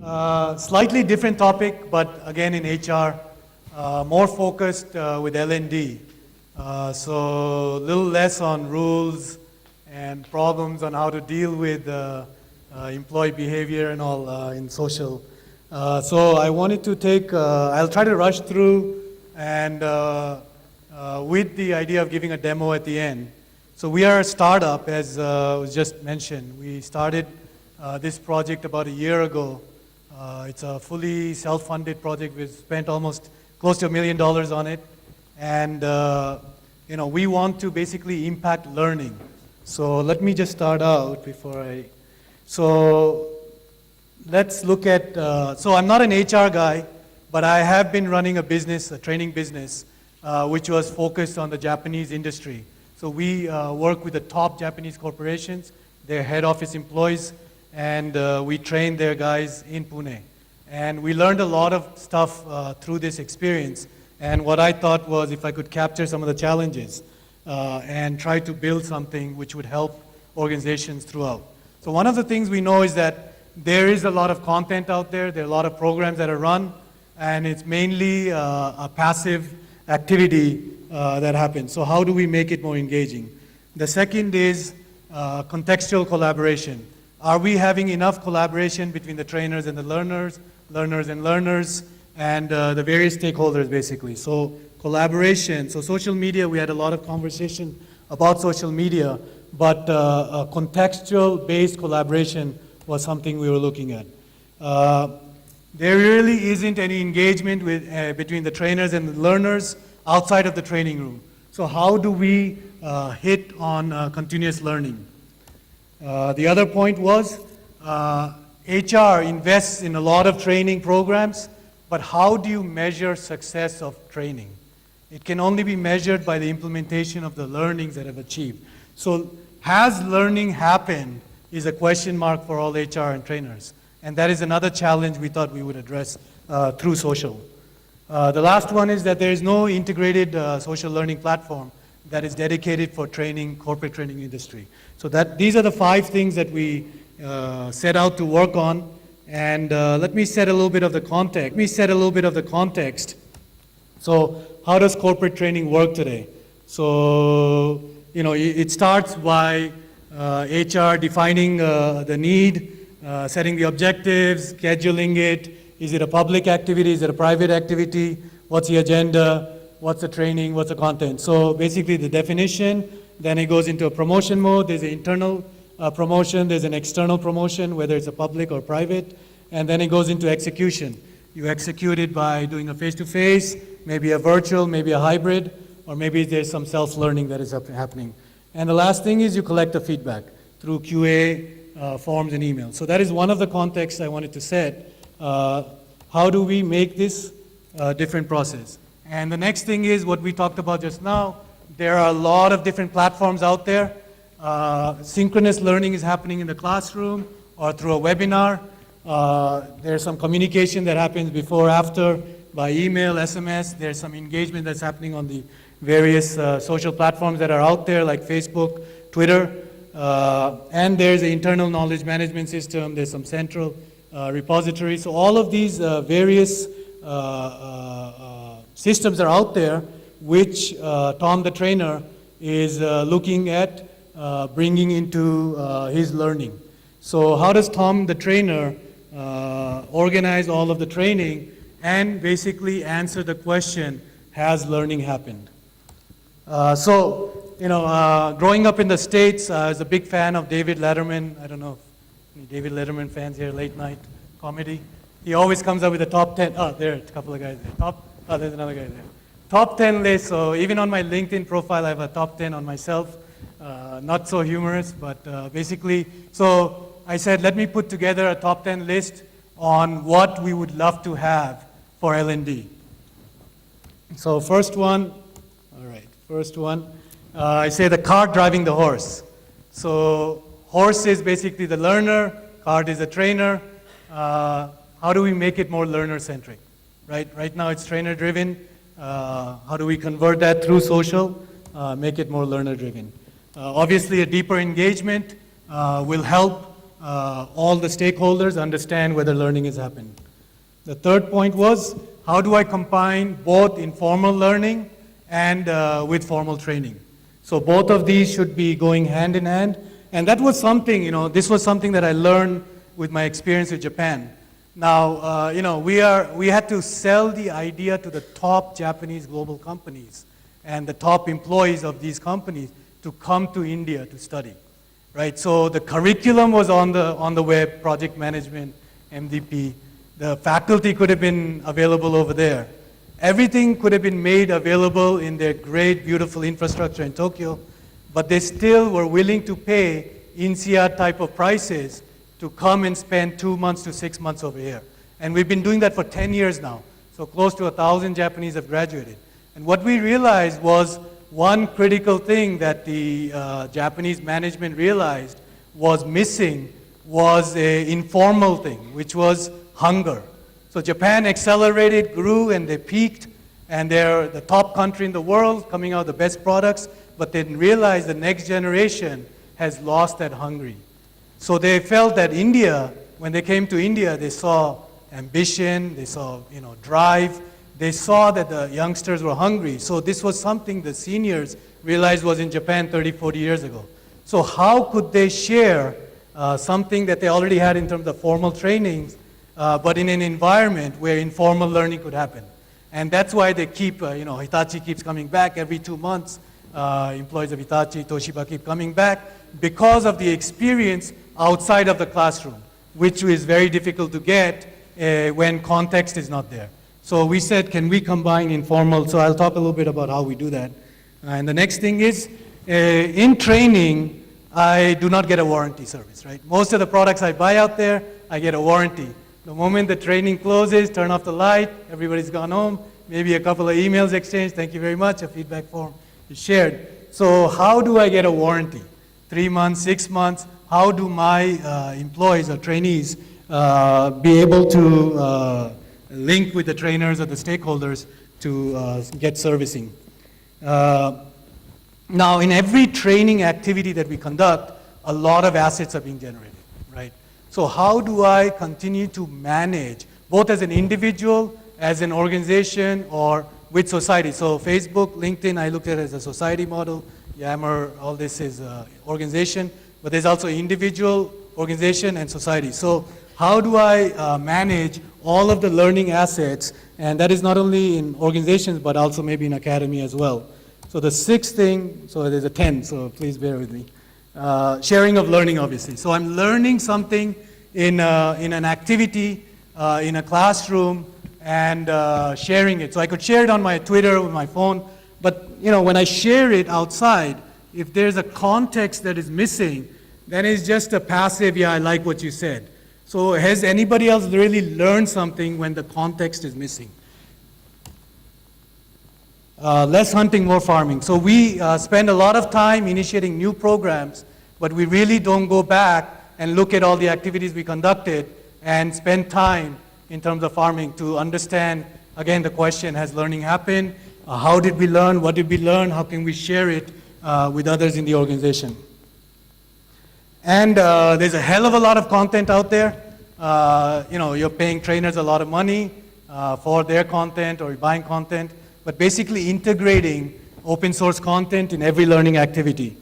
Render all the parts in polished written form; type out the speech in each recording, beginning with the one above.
Slightly different topic, but again in HR, more focused with L&D. So a little less on rules and problems on how to deal with employee behavior and all in social. So I wanted to take, I'll try to rush through and with the idea of giving a demo at the end. So we are a startup, as was just mentioned. We started this project about a year ago. It's a fully self-funded project. We've spent almost close to $1 million on it. And we want to basically impact learning. So let me just start out before so let's look at, so I'm not an HR guy, but I have been running a business, a training business, which was focused on the Japanese industry. So we work with the top Japanese corporations, their head office employees, and we train their guys in Pune. And we learned a lot of stuff through this experience. And what I thought was if I could capture some of the challenges and try to build something which would help organizations throughout. So one of the things we know is that there is a lot of content out there. There are a lot of programs that are run, and it's mainly a passive activity that happens. So how do we make it more engaging? The second is contextual collaboration. Are we having enough collaboration between the trainers and the learners, and the various stakeholders, basically? So collaboration. So social media, we had a lot of conversation about social media, but contextual-based collaboration was something we were looking at. There really isn't any engagement between the trainers and the learners outside of the training room. So how do we hit on continuous learning? The other point was HR invests in a lot of training programs, but how do you measure success of training? It can only be measured by the implementation of the learnings that have achieved. So has learning happened is a question mark for all HR and trainers. And that is another challenge we thought we would address through social. The last one is that there is no integrated social learning platform that is dedicated for training, corporate training industry. So these are the 5 things that we set out to work on. And let me set a little bit of the context. So how does corporate training work today? So, it starts by HR defining the need, setting the objectives, scheduling it. Is it a public activity? Is it a private activity? What's the agenda? What's the training? What's the content? So basically the definition, then it goes into a promotion mode. There's an internal promotion, there's an external promotion, whether it's a public or private, and then it goes into execution. You execute it by doing a face-to-face, maybe a virtual, maybe a hybrid, or maybe there's some self-learning that is happening. And the last thing is you collect the feedback through QA, forms, and emails. So that is one of the contexts I wanted to set. How do we make this a different process? And the next thing is what we talked about just now. There are a lot of different platforms out there. Synchronous learning is happening in the classroom or through a webinar. There's some communication that happens before, after, by email, SMS. There's some engagement that's happening on the various social platforms that are out there, like Facebook, Twitter. And there's the internal knowledge management system. There's some central repository. So all of these various systems are out there, which Tom the trainer is looking at bringing into his learning. So how does Tom the trainer organize all of the training and basically answer the question, has learning happened? Growing up in the States, I was a big fan of David Letterman. I don't know if any David Letterman fans here, late night comedy. He always comes up with the top 10. Oh, there are a couple of guys there. There's another guy there. Top 10 list. So even on my LinkedIn profile, I have a top 10 on myself. Not so humorous, but basically, so I said, let me put together a top 10 list on what we would love to have for L&D. So first one, I say the cart driving the horse. So horse is basically the learner, cart is a trainer. How do we make it more learner-centric? Right now it's trainer-driven. How do we convert that through social, make it more learner-driven? Obviously, a deeper engagement will help all the stakeholders understand whether learning is happening. The third point was, how do I combine both informal learning and with formal training? So both of these should be going hand in hand. And that was something, this was something that I learned with my experience with Japan. Now, we had to sell the idea to the top Japanese global companies and the top employees of these companies to come to India to study, right? So the curriculum was on the web, project management, MDP. The faculty could have been available over there. Everything could have been made available in their great, beautiful infrastructure in Tokyo, but they still were willing to pay INSEAD type of prices to come and spend 2 months to 6 months over here. And we've been doing that for 10 years now. So close to 1,000 Japanese have graduated. And what we realized was one critical thing that the Japanese management realized was missing was an informal thing, which was hunger. So Japan accelerated, grew, and they peaked, and they're the top country in the world, coming out with the best products, but they didn't realize the next generation has lost that hunger. So they felt that India, when they came to India, they saw ambition, they saw drive, they saw that the youngsters were hungry. So this was something the seniors realized was in Japan 30, 40 years ago. So how could they share something that they already had in terms of formal trainings, but in an environment where informal learning could happen? And that's why they keep, Hitachi keeps coming back every 2 months. Employees of Hitachi, Toshiba keep coming back because of the experience outside of the classroom, which is very difficult to get when context is not there. So we said, can we combine informal? So I'll talk a little bit about how we do that. And the next thing is, in training, I do not get a warranty service, right? Most of the products I buy out there, I get a warranty. The moment the training closes, turn off the light, everybody's gone home, maybe a couple of emails exchanged, thank you very much, a feedback form is shared. So how do I get a warranty? 3 months, 6 months, how do my employees or trainees be able to link with the trainers or the stakeholders to get servicing? Now, in every training activity that we conduct, a lot of assets are being generated, right? So how do I continue to manage, both as an individual, as an organization, or with society? So Facebook, LinkedIn, I look at it as a society model. Yammer, all this is organization, but there's also individual, organization, and society. So how do I manage all of the learning assets? And that is not only in organizations, but also maybe in academy as well. So the sixth thing, so there's a 10, so please bear with me. Sharing of learning, obviously. So I'm learning something in an activity, in a classroom, and sharing it. So I could share it on my Twitter, with my phone, but when I share it outside, if there's a context that is missing, then it's just a passive, yeah, I like what you said. So has anybody else really learned something when the context is missing? Less hunting, more farming. So we spend a lot of time initiating new programs, but we really don't go back and look at all the activities we conducted and spend time in terms of farming to understand, again, the question, has learning happened? How did we learn? What did we learn? How can we share it with others in the organization? And there's a hell of a lot of content out there. You're paying trainers a lot of money for their content, or you're buying content, but basically integrating open source content in every learning activity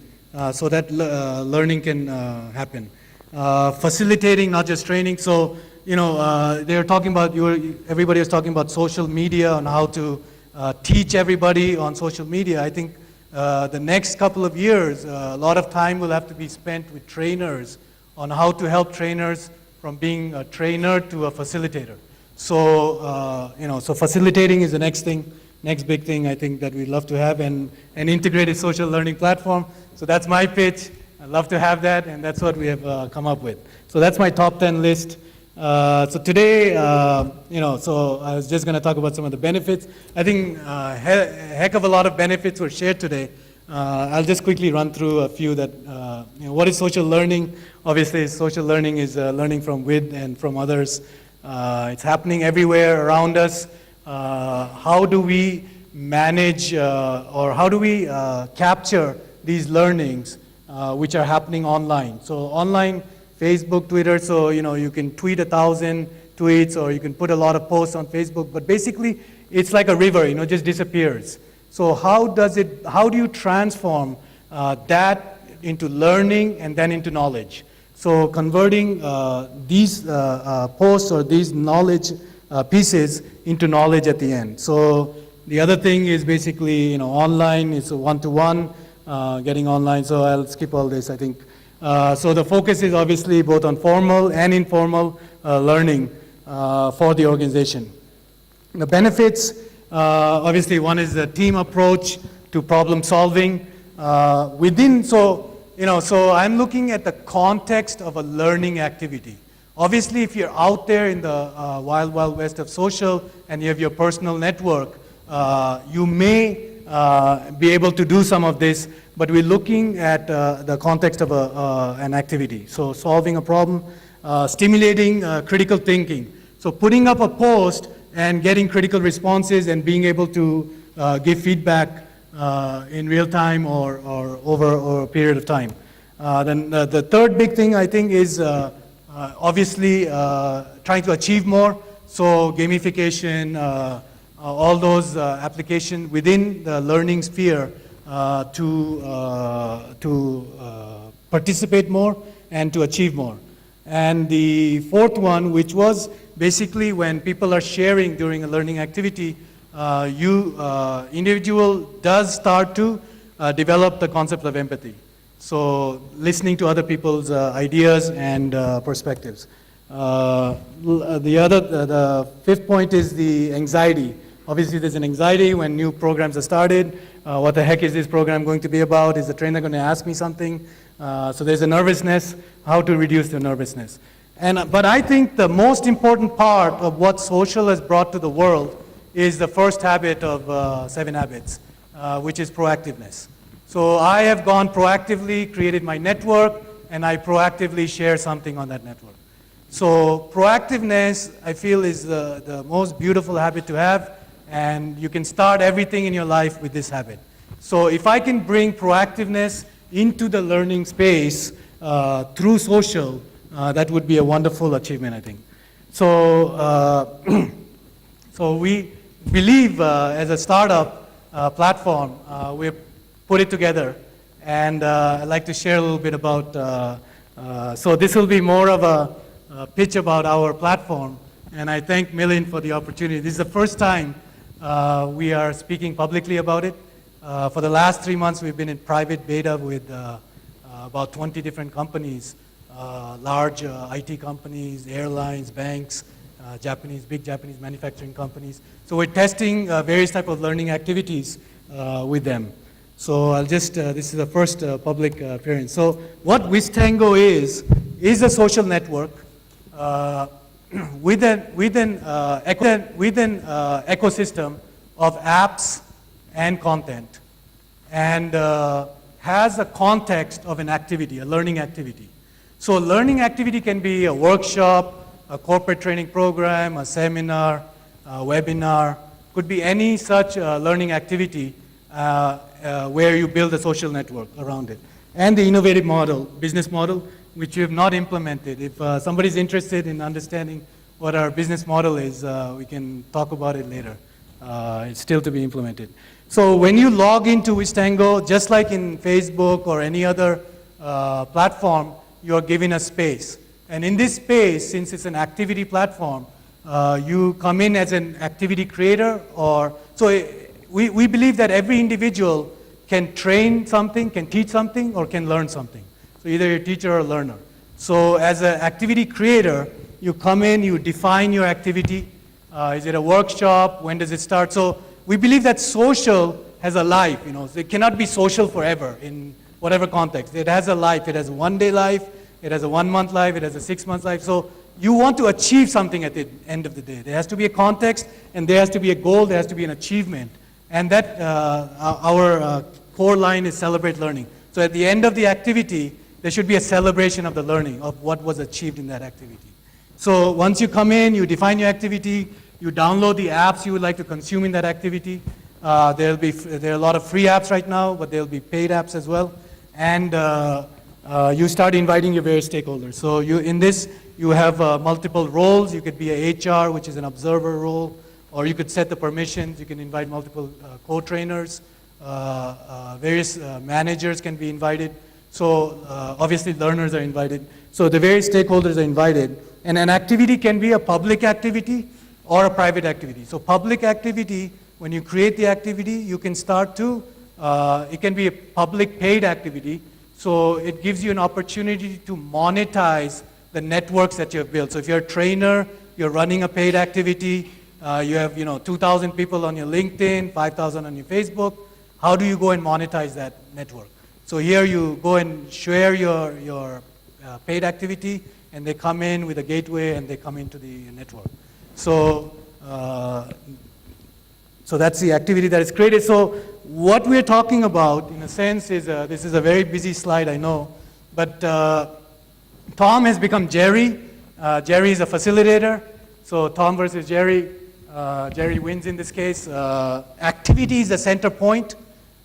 so that learning can happen. Facilitating, not just training. So, they're talking about, everybody was talking about social media and how to teach everybody on social media. I think the next couple of years, a lot of time will have to be spent with trainers on how to help trainers from being a trainer to a facilitator. So, so facilitating is the next thing, next big thing I think that we'd love to have, and an integrated social learning platform. So that's my pitch. I'd love to have that, and that's what we have come up with. So that's my top 10 list. So today, so I was just going to talk about some of the benefits. I think a heck of a lot of benefits were shared today. I'll just quickly run through a few that, what is social learning? Obviously, social learning is learning from with and from others. It's happening everywhere around us. How do we manage or how do we capture these learnings which are happening online? So online Facebook, Twitter, so you can tweet 1,000 tweets, or you can put a lot of posts on Facebook, but basically it's like a river, just disappears. So how do you transform that into learning and then into knowledge? So converting these posts or these knowledge pieces into knowledge at the end. So the other thing is basically, online, it's a one-to-one, getting online, so I'll skip all this, I think. So the focus is obviously both on formal and informal learning for the organization. The benefits, obviously one is the team approach to problem solving. So I'm looking at the context of a learning activity. Obviously, if you're out there in the wild, wild west of social and you have your personal network, you may be able to do some of this, but we're looking at the context of an activity. So solving a problem, stimulating critical thinking. So putting up a post and getting critical responses and being able to give feedback in real time or over a period of time. Then the third big thing I think is obviously trying to achieve more. So gamification, all those applications within the learning sphere to participate more and to achieve more. And the fourth one, which was basically when people are sharing during a learning activity, individual does start to develop the concept of empathy. So listening to other people's ideas and perspectives. The fifth point is the anxiety. Obviously there's an anxiety when new programs are started. What the heck is this program going to be about? Is the trainer going to ask me something? So there's a nervousness, how to reduce the nervousness. But I think the most important part of what social has brought to the world is the first habit of 7 habits, which is proactiveness. So I have gone proactively, created my network, and I proactively share something on that network. So proactiveness, I feel, is the most beautiful habit to have, and you can start everything in your life with this habit. So if I can bring proactiveness into the learning space through social, that would be a wonderful achievement, I think. So, so we believe as a startup platform, we've put it together, and I'd like to share a little bit about, so this will be more of a pitch about our platform, and I thank Milind for the opportunity. This is the first time we are speaking publicly about it. For the last 3 months, we've been in private beta with about 20 different companies, large IT companies, airlines, banks, big Japanese manufacturing companies. So we're testing various type of learning activities with them. So I'll just, this is the first public appearance. So what Wistango is a social network with an ecosystem of apps and content, and has a context of an activity, a learning activity. So a learning activity can be a workshop, a corporate training program, a seminar, a webinar, could be any such learning activity where you build a social network around it. And the innovative model, business model, which we have not implemented. If somebody's interested in understanding what our business model is, we can talk about it later. It's still to be implemented. So when you log into Wistango, just like in Facebook or any other platform, you're given a space. And in this space, since it's an activity platform, you come in as an activity creator, or so we believe that every individual can train something, can teach something, or can learn something. So either you're a teacher or a learner. So as an activity creator, you come in, you define your activity. Is it a workshop? When does it start? So we believe that social has a life, So it cannot be social forever in whatever context. It has a life. It has a one-day life. It has a 1-month life. It has a 6-month life. So you want to achieve something at the end of the day. There has to be a context, and there has to be a goal. There has to be an achievement. And that our core line is celebrate learning. So at the end of the activity, there should be a celebration of the learning, of what was achieved in that activity. So once you come in, you define your activity, you download the apps you would like to consume in that activity. There are a lot of free apps right now, but there will be paid apps as well. And you start inviting your various stakeholders. So in this, you have multiple roles. You could be a HR, which is an observer role, or you could set the permissions. You can invite multiple co-trainers. Various managers can be invited. So obviously learners are invited. So the various stakeholders are invited. And an activity can be a public activity or a private activity. So public activity, when you create the activity, you can start to, it can be a public paid activity. So it gives you an opportunity to monetize the networks that you have built. So if you're a trainer, you're running a paid activity, you have 2,000 people on your LinkedIn, 5,000 on your Facebook. How do you go and monetize that network? So here you go and share your paid activity, and they come in with a gateway and they come into the network. So, so that's the activity that is created. So what we're talking about, in a sense, is this is a very busy slide, I know, but Tom has become Jerry. Jerry is a facilitator. So Tom versus Jerry. Jerry wins in this case. Activity is the center point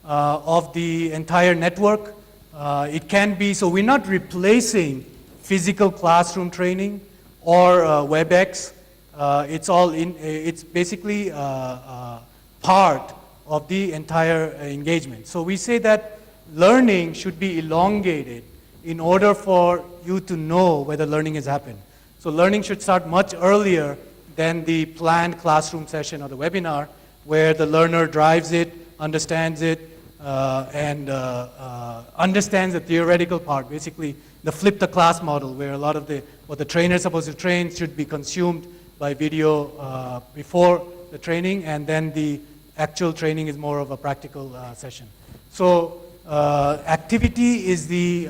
of the entire network. It can be, so we're not replacing physical classroom training or WebEx. It's basically part of the entire engagement. So we say that learning should be elongated in order for you to know whether learning has happened. So learning should start much earlier than the planned classroom session or the webinar, where the learner drives it, understands it, and understands the theoretical part, basically the flip the class model, where a lot of what the trainer is supposed to train should be consumed by video before the training, and then the actual training is more of a practical session. So activity is the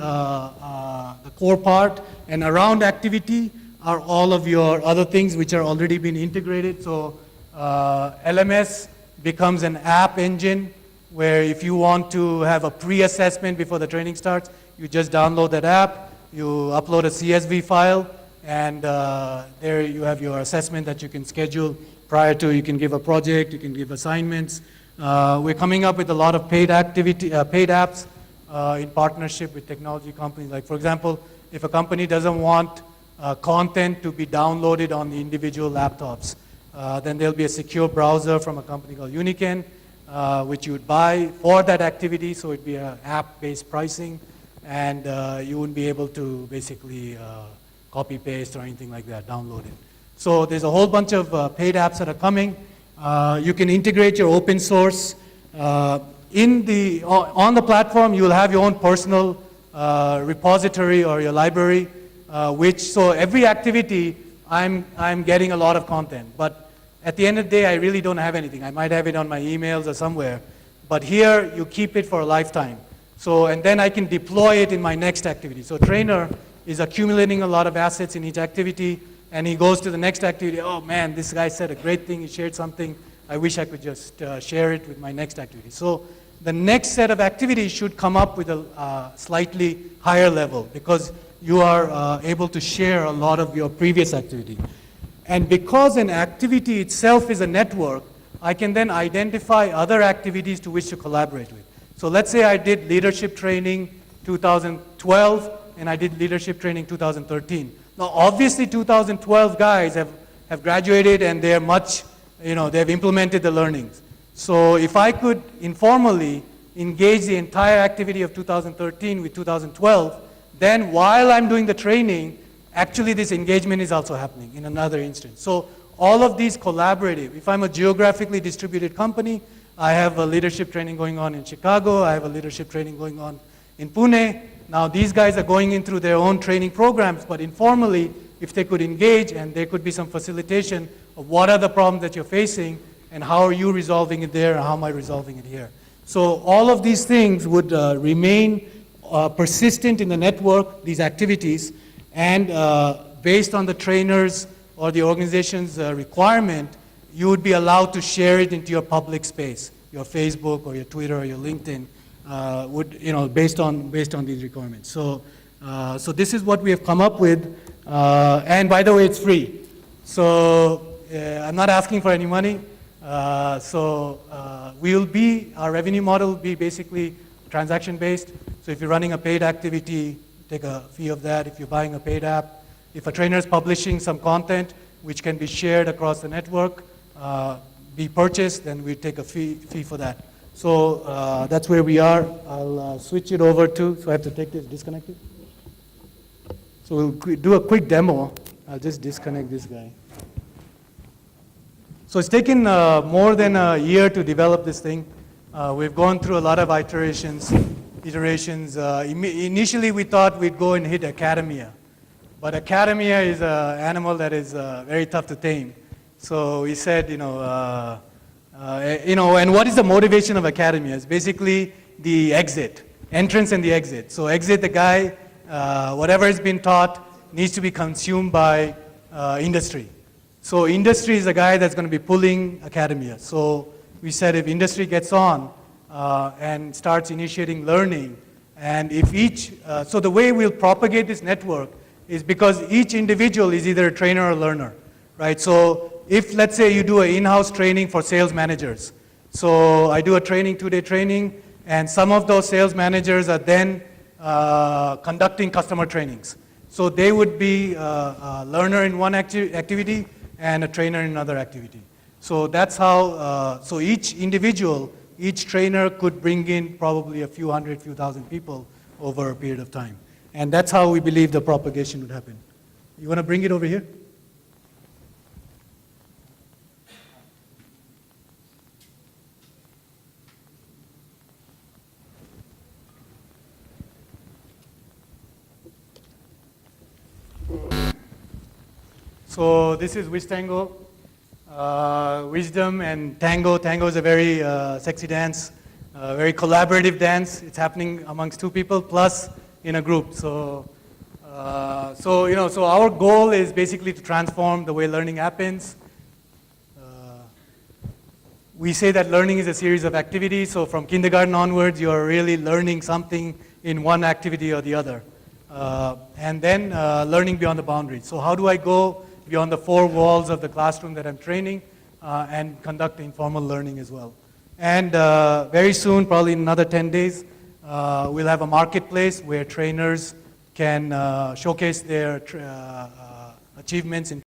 core part, and around activity are all of your other things which are already been integrated. So LMS becomes an app engine, where if you want to have a pre-assessment before the training starts, you just download that app, you upload a CSV file, and there you have your assessment that you can schedule prior to. You can give a project, you can give assignments. We're coming up with a lot of paid apps in partnership with technology companies. Like, for example, if a company doesn't want content to be downloaded on the individual laptops, then there'll be a secure browser from a company called Uniken, which you would buy for that activity. So it'd be an app-based pricing, and you wouldn't be able to basically copy paste or anything like that, download it. So there's a whole bunch of paid apps that are coming. You can integrate your open source. On the platform, you'll have your own personal repository or your library, so every activity, I'm getting a lot of content. But at the end of the day, I really don't have anything. I might have it on my emails or somewhere. But here, you keep it for a lifetime. So, and then I can deploy it in my next activity. So trainer is accumulating a lot of assets in each activity, and he goes to the next activity. Oh man, this guy said a great thing, he shared something. I wish I could just share it with my next activity. So the next set of activities should come up with a slightly higher level, because you are able to share a lot of your previous activity. And because an activity itself is a network, I can then identify other activities to which to collaborate with. So let's say I did leadership training 2012, and I did leadership training 2013. Now obviously 2012 guys have graduated, and they're much, they've implemented the learnings. So if I could informally engage the entire activity of 2013 with 2012, then while I'm doing the training, actually this engagement is also happening in another instance. So all of these collaborative. If I'm a geographically distributed company, I have a leadership training going on in Chicago, I have a leadership training going on in Pune. Now these guys are going in through their own training programs, but informally, if they could engage, and there could be some facilitation of what are the problems that you're facing, and how are you resolving it there, and how am I resolving it here. So all of these things would remain persistent in the network, these activities, and based on the trainers or the organization's requirement, you would be allowed to share it into your public space, your Facebook or your Twitter or your LinkedIn, based on these requirements. So this is what we have come up with, and by the way, it's free. So I'm not asking for any money. Our revenue model will be basically transaction-based. So if you're running a paid activity, take a fee of that. If you're buying a paid app, if a trainer is publishing some content which can be shared across the network, be purchased, then we take a fee for that. So that's where we are. I'll switch it over to, so I have to take this, disconnect it. So we'll do a quick demo. I'll just disconnect this guy. So it's taken more than a year to develop this thing. We've gone through a lot of iterations. Initially we thought we'd go and hit academia. But academia is an animal that is very tough to tame. So we said, and what is the motivation of academia? It's basically the entrance and the exit. So exit, the guy, whatever has been taught needs to be consumed by industry. So industry is the guy that's going to be pulling academia. So we said if industry gets on and starts initiating learning, and if so the way we'll propagate this network is because each individual is either a trainer or learner, right? So if, let's say, you do an in-house training for sales managers. So I do a training, 2-day training, and some of those sales managers are then conducting customer trainings. So they would be a learner in one activity and a trainer in another activity. So that's how, so each individual, each trainer could bring in probably a few hundred, few thousand people over a period of time. And that's how we believe the propagation would happen. You want to bring it over here? So this is Wish Tango, Wisdom and Tango. Tango is a very sexy dance, very collaborative dance. It's happening amongst two people plus in a group. So our goal is basically to transform the way learning happens. We say that learning is a series of activities. So from kindergarten onwards, you are really learning something in one activity or the other. And then learning beyond the boundaries. So how do I go beyond the four walls of the classroom that I'm training and conduct informal learning as well? And very soon, probably in another 10 days, we'll have a marketplace where trainers can showcase their achievements in